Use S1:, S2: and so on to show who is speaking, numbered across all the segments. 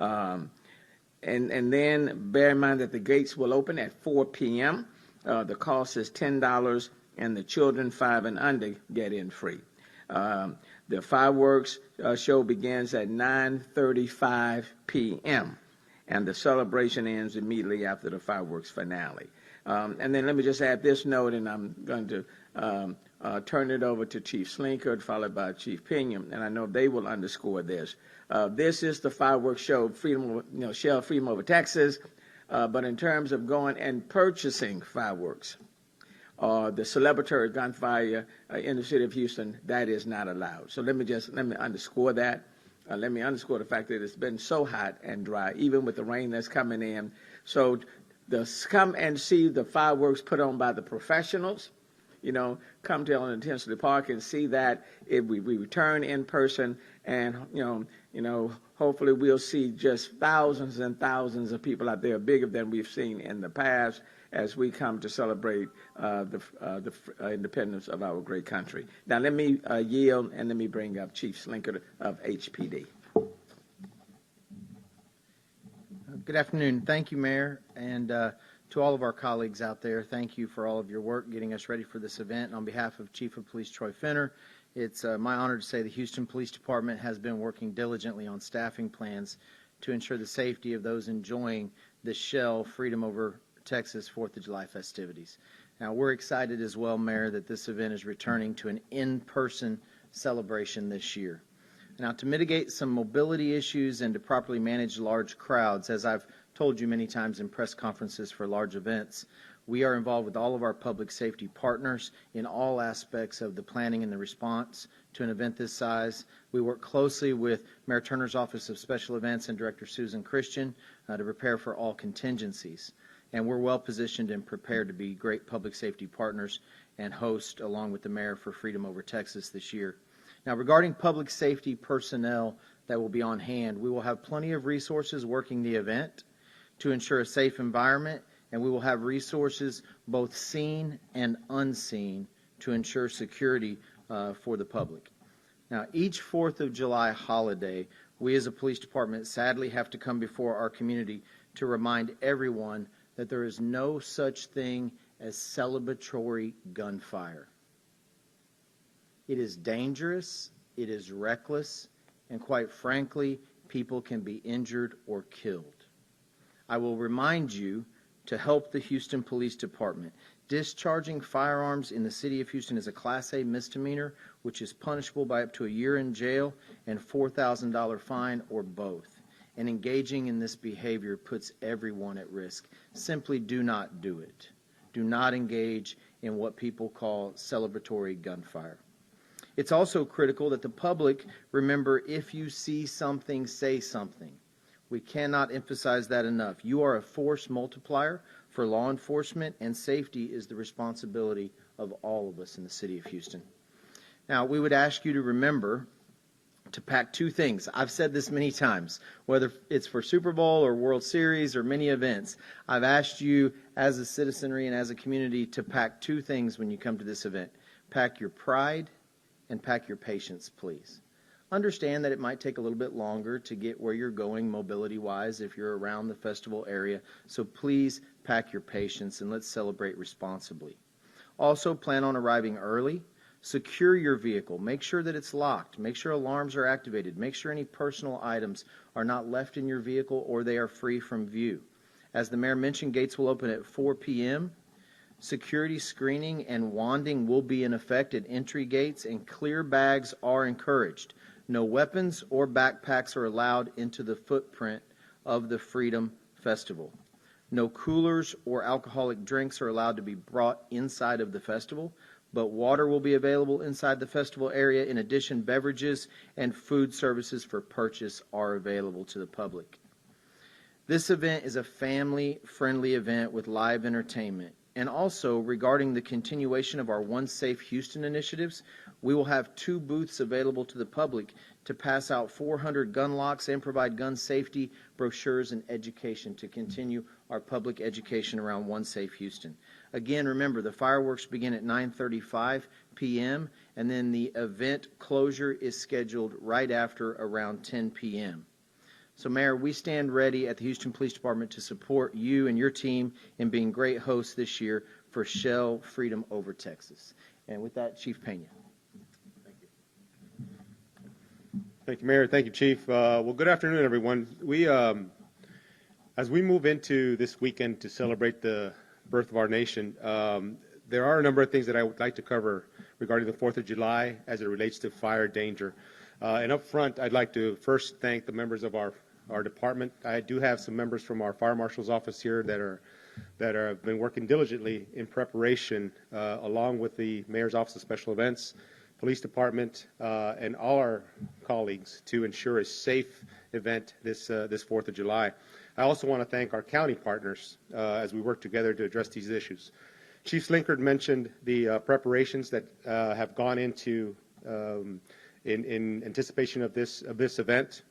S1: And then bear in mind that the gates will open at 4 p.m. The cost is $10, and the children 5 and under get in free. The fireworks show begins at 9:35 p.m. and the celebration ends immediately after the fireworks finale. And then let me just add this note, and I'm going to turn it over to Chief Slinkard, followed by Chief Pinion, and I know they will underscore this. This is the fireworks show, Shell Freedom Over Texas, but in terms of going and purchasing fireworks, the celebratory gunfire in the city of Houston, that is not allowed. So let me underscore that. Let me underscore the fact that it's been so hot and dry, even with the rain that's coming in. So come and see the fireworks put on by the professionals. Come to Ellen Tinsley Park and see that. We return in person, and hopefully we'll see just thousands and thousands of people out there, bigger than we've seen in the past, as we come to celebrate the independence of our great country. Now let me yield, and let me bring up Chief Slinkard of HPD.
S2: Good afternoon. Thank you, Mayor, and to all of our colleagues out there, thank you for all of your work getting us ready for this event. And on behalf of Chief of Police Troy Fenner, it's my honor to say the Houston Police Department has been working diligently on staffing plans to ensure the safety of those enjoying the Shell Freedom Over Texas 4th of July festivities. Now, we're excited as well, Mayor, that this event is returning to an in-person celebration this year. Now, to mitigate some mobility issues and to properly manage large crowds, as I've told you many times in press conferences for large events, we are involved with all of our public safety partners in all aspects of the planning and the response to an event this size. We work closely with Mayor Turner's Office of Special Events and Director Susan Christian to prepare for all contingencies. And we're well positioned and prepared to be great public safety partners and host, along with the Mayor, for Freedom Over Texas this year. Now, regarding public safety personnel that will be on hand, we will have plenty of resources working the event to ensure a safe environment, and we will have resources both seen and unseen to ensure security for the public. Now, each 4th of July holiday, we as a police department sadly have to come before our community to remind everyone that there is no such thing as celebratory gunfire. It is dangerous, it is reckless, and quite frankly, people can be injured or killed. I will remind you to help the Houston Police Department. Discharging firearms in the city of Houston is a Class A misdemeanor, which is punishable by up to a year in jail and $4,000 fine or both. And engaging in this behavior puts everyone at risk. Simply do not do it. Do not engage in what people call celebratory gunfire. It's also critical that the public remember, if you see something, say something. We cannot emphasize that enough. You are a force multiplier for law enforcement, and safety is the responsibility of all of us in the city of Houston. Now, we would ask you to remember to pack two things. I've said this many times, whether it's for Super Bowl or World Series or many events. I've asked you as a citizenry and as a community to pack two things when you come to this event. Pack your pride and pack your patience, please. Understand that it might take a little bit longer to get where you're going mobility-wise if you're around the festival area. So please pack your patience and let's celebrate responsibly. Also, plan on arriving early. Secure your vehicle. Make sure that it's locked. Make sure alarms are activated. Make sure any personal items are not left in your vehicle or they are free from view. As the mayor mentioned, gates will open at 4 p.m. Security screening and wanding will be in effect at entry gates, and clear bags are encouraged. No weapons or backpacks are allowed into the footprint of the Freedom Festival. No coolers or alcoholic drinks are allowed to be brought inside of the festival, but water will be available inside the festival area. In addition, beverages and food services for purchase are available to the public. This event is a family-friendly event with live entertainment. And also, regarding the continuation of our One Safe Houston initiatives, we will have 2 booths available to the public to pass out 400 gun locks and provide gun safety brochures and education to continue our public education around One Safe Houston. Again, remember, the fireworks begin at 9:35 p.m., and then the event closure is scheduled right after around 10 p.m. So, Mayor, we stand ready at the Houston Police Department to support you and your team in being great hosts this year for Shell Freedom Over Texas. And with that, Chief Pena.
S3: Thank you, Mayor. Thank you, Chief. Well, good afternoon, everyone. As we move into this weekend to celebrate the birth of our nation, there are a number of things that I would like to cover regarding the 4th of July as it relates to fire danger. And up front, I'd like to first thank the members of our department. I do have some members from our fire marshal's office here that have been working diligently in preparation, along with the Mayor's Office of Special Events, Police Department, and all our colleagues to ensure a safe event this 4th of July. I also want to thank our county partners as we work together to address these issues. Chief Slinkard mentioned the preparations that have gone into in anticipation of this event.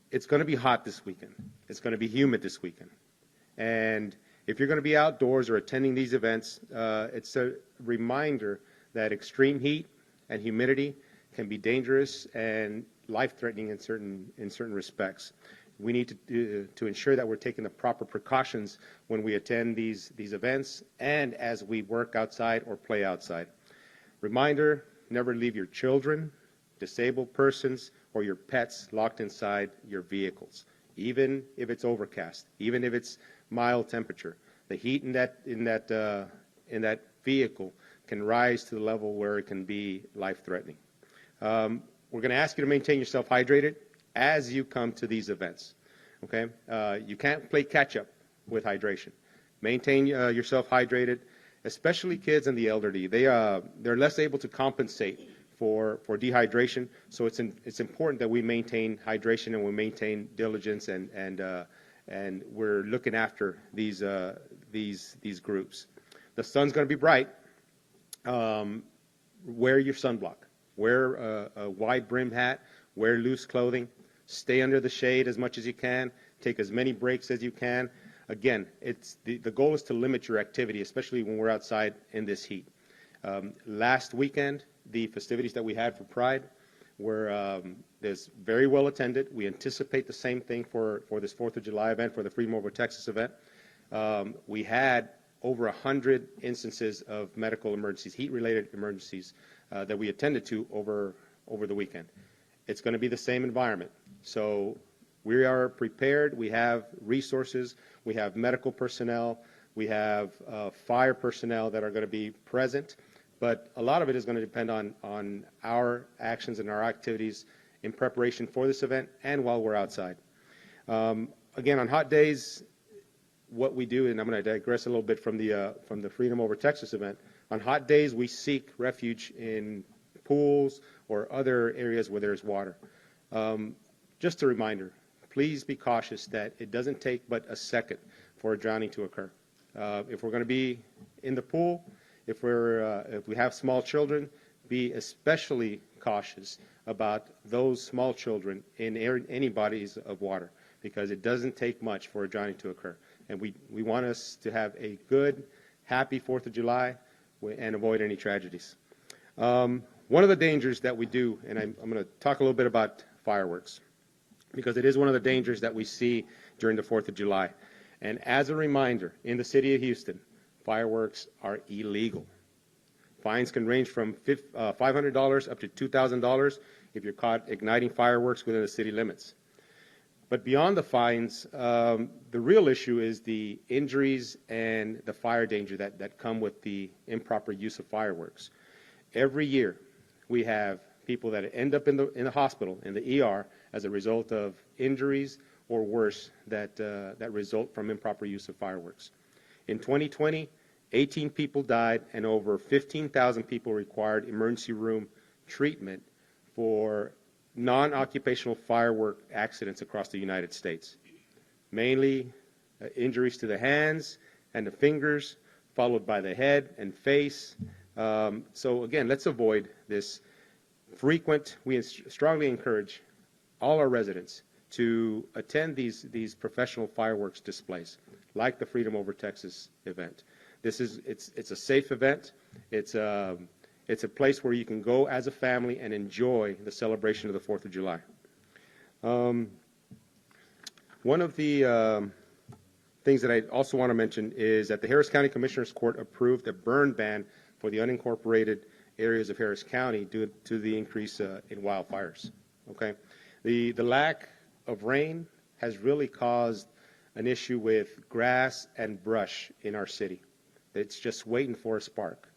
S3: It's going to be hot this weekend. It's going to be humid this weekend. And if you're going to be outdoors or attending these events, it's a reminder that extreme heat and humidity can be dangerous and life-threatening in certain respects. We need to ensure that we're taking the proper precautions when we attend these events and as we work outside or play outside. Reminder, never leave your children, disabled persons, or your pets locked inside your vehicles, even if it's overcast, even if it's mild temperature. The heat in that vehicle can rise to the level where it can be life-threatening. We're going to ask you to maintain yourself hydrated as you come to these events. Okay, you can't play catch-up with hydration. Maintain yourself hydrated, especially kids and the elderly. They're less able to compensate for dehydration, so it's important that we maintain hydration and we maintain diligence and we're looking after these groups. The sun's going to be bright. Wear your sunblock. Wear a wide-brimmed hat. Wear loose clothing. Stay under the shade as much as you can. Take as many breaks as you can. Again, the goal is to limit your activity, especially when we're outside in this heat. Last weekend, the festivities that we had for Pride were very well attended. We anticipate the same thing for this 4th of July event, for the Freedom Over Texas event. We had over 100 instances of medical emergencies, heat-related emergencies, that we attended to over the weekend. It's going to be the same environment. So we are prepared. We have resources. We have medical personnel. We have fire personnel that are going to be present. But a lot of it is going to depend on our actions and our activities in preparation for this event and while we're outside. Again, on hot days, what we do, and I'm going to digress a little bit from the Freedom Over Texas event, on hot days we seek refuge in pools or other areas where there's water. Just a reminder, please be cautious that it doesn't take but a second for a drowning to occur. If we're going to be in the pool, if we have small children, be especially cautious about those small children in any bodies of water, because it doesn't take much for a drowning to occur. And we want us to have a good, happy 4th of July and avoid any tragedies. One of the dangers that we do, and I'm going to talk a little bit about fireworks, because it is one of the dangers that we see during the 4th of July. And as a reminder, in the city of Houston, fireworks are illegal. Fines can range from $500 up to $2,000 if you're caught igniting fireworks within the city limits. But beyond the fines, the real issue is the injuries and the fire danger that come with the improper use of fireworks. Every year, we have people that end up in the hospital, in the ER, as a result of injuries or worse that result from improper use of fireworks. In 2020, 18 people died and over 15,000 people required emergency room treatment for non-occupational firework accidents across the United States. Mainly injuries to the hands and the fingers, followed by the head and face. So again, let's avoid this frequent. We strongly encourage all our residents to attend these professional fireworks displays, like the Freedom Over Texas event. It's a safe event. It's a place where you can go as a family and enjoy the celebration of the 4th of July. One of the things that I also want to mention is that the Harris County Commissioners Court approved a burn ban for the unincorporated areas of Harris County due to the increase in wildfires. Okay, the lack of rain has really caused an issue with grass and brush in our city. It's just waiting for a spark.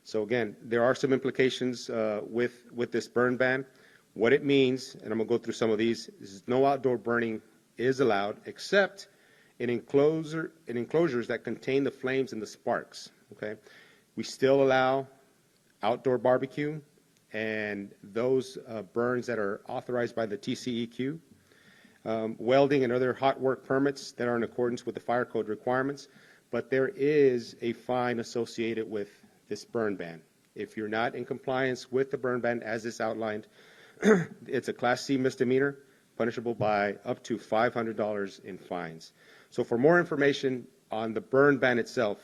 S3: So again, there are some implications with this burn ban. What it means, and I'm going to go through some of these, is no outdoor burning is allowed except in enclosures that contain the flames and the sparks. Okay, we still allow outdoor barbecue and those burns that are authorized by the TCEQ, welding and other hot work permits that are in accordance with the fire code requirements, but there is a fine associated with this burn ban. If you're not in compliance with the burn ban as is outlined, it's a Class C misdemeanor, punishable by up to $500 in fines. So for more information on the burn ban itself,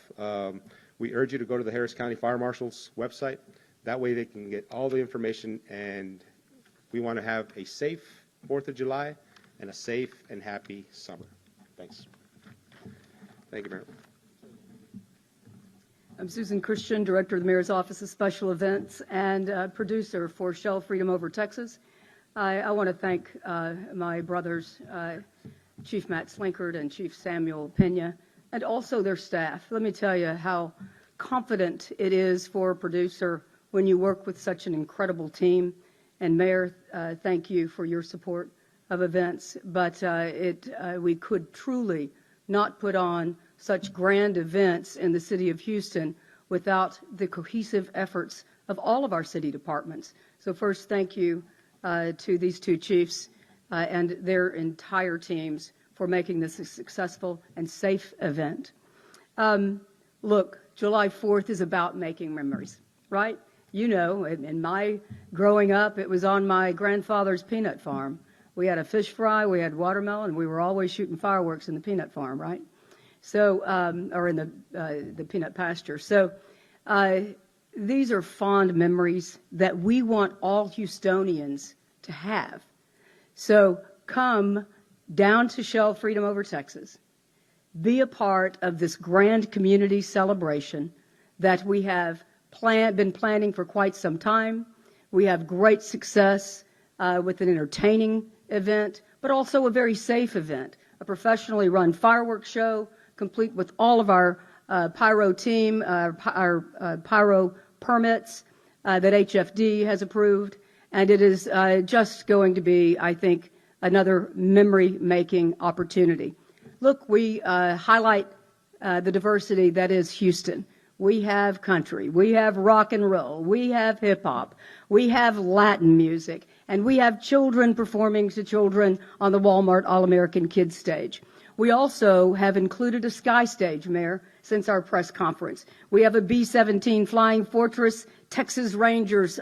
S3: we urge you to go to the Harris County Fire Marshal's website. That way they can get all the information, and we want to have a safe 4th of July and a safe and happy summer. Thanks. Thank you, Mayor.
S4: I'm Susan Christian, Director of the Mayor's Office of Special Events and producer for Shell Freedom Over Texas. I want to thank my brothers, Chief Matt Slinkard and Chief Samuel Pena, and also their staff. Let me tell you how confident it is for a producer when you work with such an incredible team. And Mayor, thank you for your support of events. But we could truly not put on such grand events in the city of Houston without the cohesive efforts of all of our city departments. So first, thank you to these two chiefs and their entire teams for making this a successful and safe event. Look, July 4th is about making memories, right? You know, in my growing up, it was on my grandfather's peanut farm. We had a fish fry, we had watermelon, and we were always shooting fireworks in the peanut farm, right? So, or in the peanut pasture. So, these are fond memories that we want all Houstonians to have. So, come down to Shell Freedom Over Texas. Be a part of this grand community celebration that we have been planning for quite some time. We have great success with an entertaining event, but also a very safe event, a professionally run fireworks show, complete with all of our pyro team, our pyro permits that HFD has approved, and it is just going to be, I think, another memory-making opportunity. Look, we highlight the diversity that is Houston. We have country, we have rock and roll, we have hip-hop, we have Latin music, and we have children performing to children on the Walmart All-American Kids stage. We also have included a sky stage, Mayor, since our press conference. We have a B-17 Flying Fortress Texas Rangers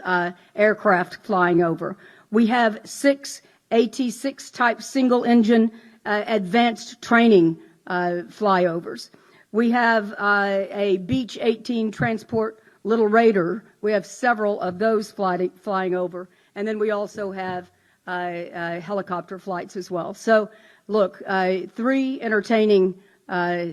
S4: aircraft flying over. We have 6 AT-6 type single-engine advanced training flyovers. We have a Beech 18 transport Little Raider. We have several of those flying over. And then we also have helicopter flights as well. So, look, 3 entertaining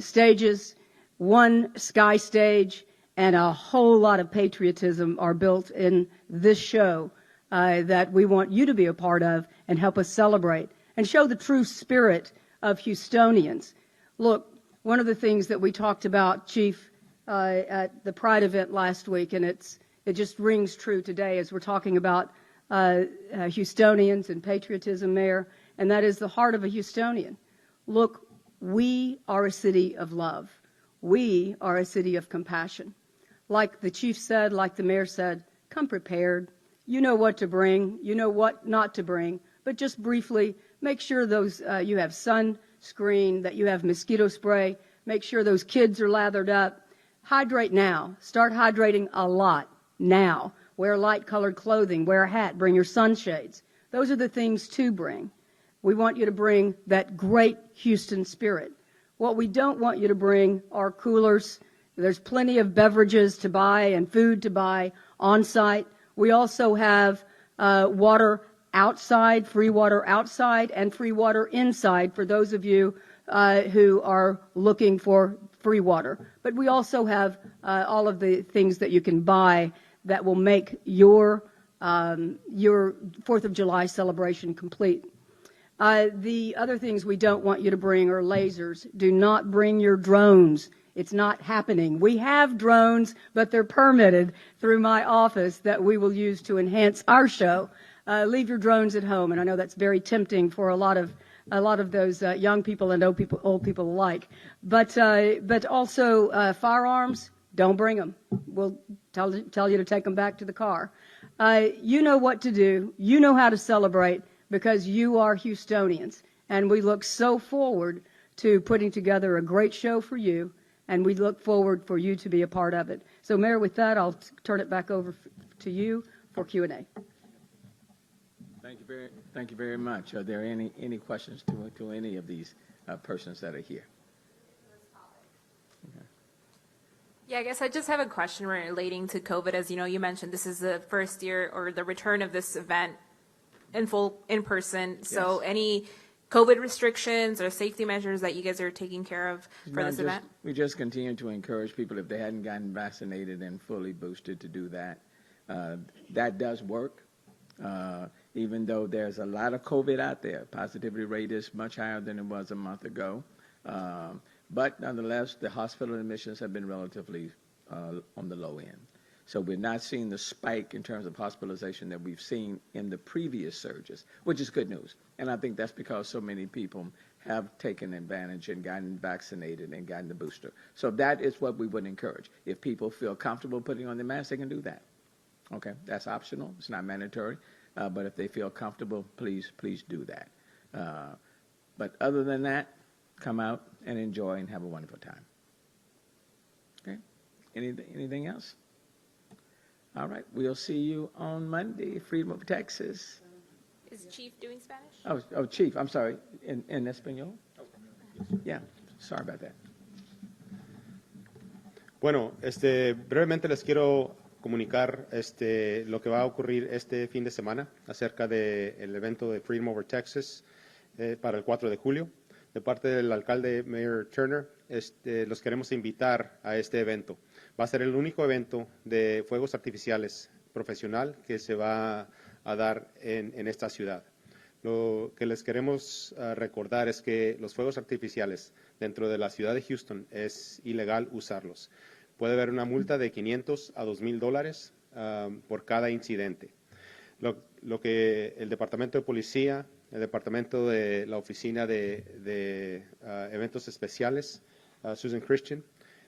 S4: stages, 1 sky stage, and a whole lot of patriotism are built in this show that we want you to be a part of and help us celebrate and show the true spirit of Houstonians. Look, one of the things that we talked about, Chief, at the Pride event last week, and it just rings true today as we're talking about Houstonians and patriotism, Mayor, and that is the heart of a Houstonian. Look, we are a city of love. We are a city of compassion. Like the Chief said, like the Mayor said, come prepared. You know what to bring. You know what not to bring. But just briefly, make sure those you have sunscreen, that you have mosquito spray. Make sure those kids are lathered up. Hydrate now. Start hydrating a lot now. Wear light-colored clothing. Wear a hat. Bring your sunshades. Those are the things to bring. We want you to bring that great Houston spirit. What we don't want you to bring are coolers. There's plenty of beverages to buy and food to buy on site. We also have water outside, free water outside, and free water inside for those of you who are looking for free water. But we also have all of the things that you can buy that will make your 4th of July celebration complete. The other things we don't want you to bring are lasers. Do not bring your drones. It's not happening. We have drones, but they're permitted through my office that we will use to enhance our show. Leave your drones at home, and I know that's very tempting for a lot of those young people and old people alike. But also firearms, don't bring them. We'll tell you to take them back to the car. You know what to do. You know how to celebrate because you are Houstonians, and we look so forward to putting together a great show for you. And we look forward for you to be a part of it. So, Mayor, with that, I'll turn it back over to you for Q&A.
S1: Thank you very much. Are there any questions to any of these persons that are here? Okay.
S5: Yeah, I guess I just have a question relating to COVID. As you know, you mentioned this is the first year or the return of this event in full in person.
S1: Yes.
S5: So, any COVID restrictions or safety measures that you guys are taking care of for this event?
S1: We just continue to encourage people, if they hadn't gotten vaccinated and fully boosted, to do that. That does work, even though there's a lot of COVID out there. Positivity rate is much higher than it was a month ago. But nonetheless, the hospital admissions have been relatively on the low end. So we're not seeing the spike in terms of hospitalization that we've seen in the previous surges, which is good news. And I think that's because so many people have taken advantage and gotten vaccinated and gotten the booster. So that is what we would encourage. If people feel comfortable putting on the mask, they can do that. Okay, that's optional. It's not mandatory. But if they feel comfortable, please do that. But other than that, come out and enjoy and have a wonderful time. Okay, anything else? All right, we'll see you on Monday, Freedom of Texas.
S5: Is Chief doing Spanish?
S1: Oh, Chief, I'm sorry, en español? Yeah, sorry about that.
S3: Bueno, brevemente les quiero comunicar lo que va a ocurrir este fin de semana acerca del evento de Freedom Over Texas para el 4 de julio. De parte del alcalde Mayor Turner, los queremos invitar a este evento. Va a ser el único evento de fuegos artificiales profesional que se va a dar en esta ciudad. Lo que les queremos recordar es que los fuegos artificiales dentro de la ciudad de Houston es ilegal usarlos. Puede haber una multa de $500 a $2,000 por cada incidente. Lo que el Departamento de Policía, el Departamento de la Oficina de Eventos Especiales, Susan Christian,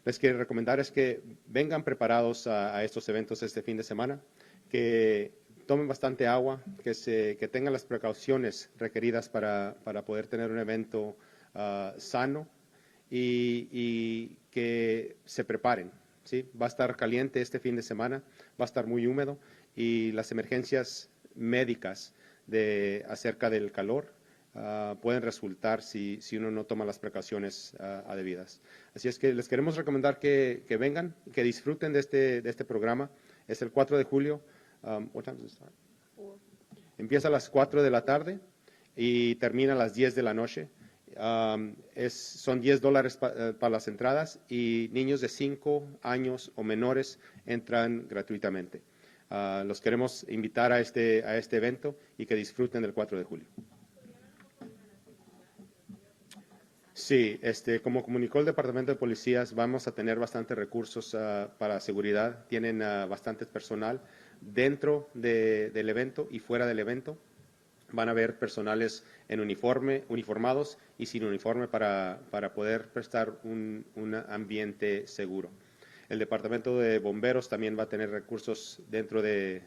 S3: les quiero recomendar es que vengan preparados a estos eventos este fin de semana, que tomen bastante agua, que tengan las precauciones requeridas para poder tener un evento sano y que se preparen, ¿sí? Va a estar caliente este fin de semana, va a estar muy húmedo y las emergencias médicas acerca del calor pueden resultar si uno no toma las precauciones adebidas. Así es que les queremos recomendar que vengan, que disfruten de este programa. Es el 4 de julio. What time does it start? Empieza a las 4 de la tarde y termina a las 10 de la noche. Son $10 para las entradas y niños de 5 años o menores entran gratuitamente. Los queremos invitar a este evento y que disfruten del 4 de julio. Sí, como comunicó el Departamento de Policías, vamos a tener bastantes recursos para seguridad. Tienen bastante personal dentro del evento y fuera del evento. Van a haber personales en uniformados y sin uniforme para poder prestar un ambiente seguro. El Departamento de Bomberos también va a tener recursos dentro de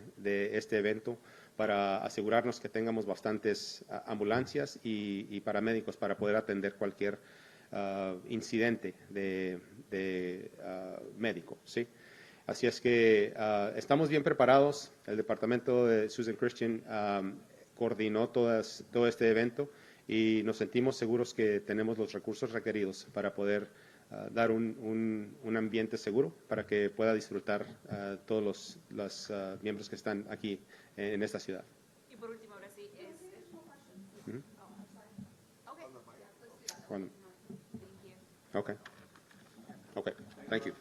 S3: este evento para asegurarnos que tengamos bastantes ambulancias y paramédicos para poder atender cualquier incidente de médico, ¿sí? Así es que estamos bien preparados. El departamento de Susan Christian coordinó todo este evento y nos sentimos seguros que tenemos los recursos requeridos para poder dar un ambiente seguro para que pueda disfrutar todos los miembros que están aquí en esta ciudad.
S5: Y por último, ahora sí,
S3: Okay. Okay, thank you.